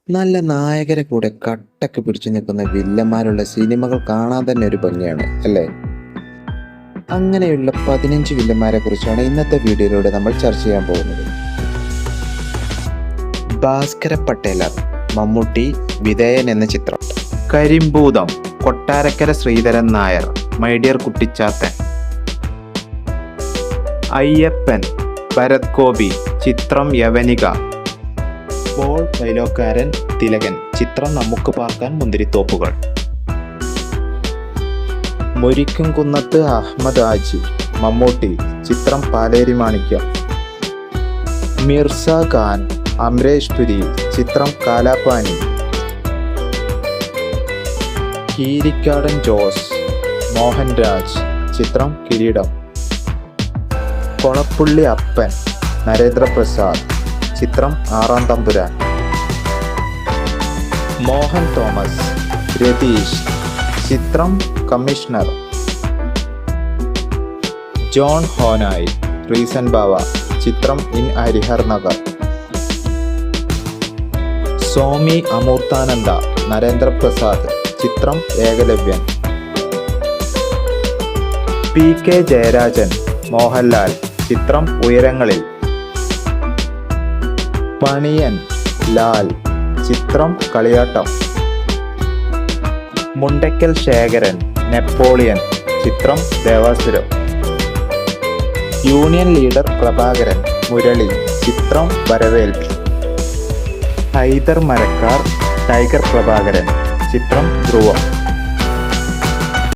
നല്ല നായകരെ കൂടെ കട്ടക്ക് പിടിച്ചു നിൽക്കുന്ന വില്ലന്മാരുള്ള സിനിമകൾ കാണാൻ തന്നെ ഒരു ഭംഗിയാണ് അല്ലേ? അങ്ങനെയുള്ള 15 വില്ലന്മാരെ കുറിച്ചാണ് ഇന്നത്തെ വീഡിയോയിലൂടെ നമ്മൾ ചർച്ച ചെയ്യാൻ പോകുന്നത്. ഭാസ്കര പട്ടേലർ, മമ്മൂട്ടി, വിധേയൻ എന്ന ചിത്രം. കരിമ്പൂതം, കൊട്ടാരക്കര ശ്രീധരൻ നായർ, മൈ ഡിയർ കുട്ടിച്ചാത്തൻ. അയ്യപ്പൻ, ഭരത് ഗോപി, ചിത്രം യവനിക. ബോൾ ഡയലോഗുകാരൻ തിലകൻ, ചിത്രം നമുക്ക് പാർക്കാൻ മുന്തിരിത്തോപ്പുകൾ. മുരിക്കും കുന്നത്ത് അഹമ്മദ് ആജി, മമ്മൂട്ടി, ചിത്രം പാലേരി മാണിക്യം. മിർസ ഖാൻ, അമരേഷ് പുരി, ചിത്രം കാലാപാനി. കീരിക്കാടൻ ജോസ്, മോഹൻരാജ്, ചിത്രം കിരീടം. കൊളപ്പുള്ളി അപ്പൻ, നരേന്ദ്രപ്രസാദ്, ചിത്രം ആറാം തമ്പുരാൻ. മോഹൻ തോമസ്, രതീഷ്, ചിത്രം കമ്മീഷണർ. ജോൺ ഹോനായി, റീസൻ ബാവ, ചിത്രം ഇൻ ഹരിഹർ നഗർ. സോമി അമൂർത്താനന്ദ, നരേന്ദ്രപ്രസാദ്, ചിത്രം ഏകലവ്യൻ. പി കെ ജയരാജൻ, മോഹൻലാൽ, ചിത്രം ഉയരങ്ങളിൽ. പണിയൻ ലാൽ, ചിത്രം കളിയാട്ടം. മുണ്ടയ്ക്കൽ ശേഖരൻ, നെപ്പോളിയൻ, ചിത്രം ദേവാസുരം. യൂണിയൻ ലീഡർ പ്രഭാകരൻ, മുരളി, ചിത്രം വരവേൽപ്പ്. ഹൈദർ മരക്കാർ, ടൈഗർ പ്രഭാകരൻ, ചിത്രം ധ്രുവം.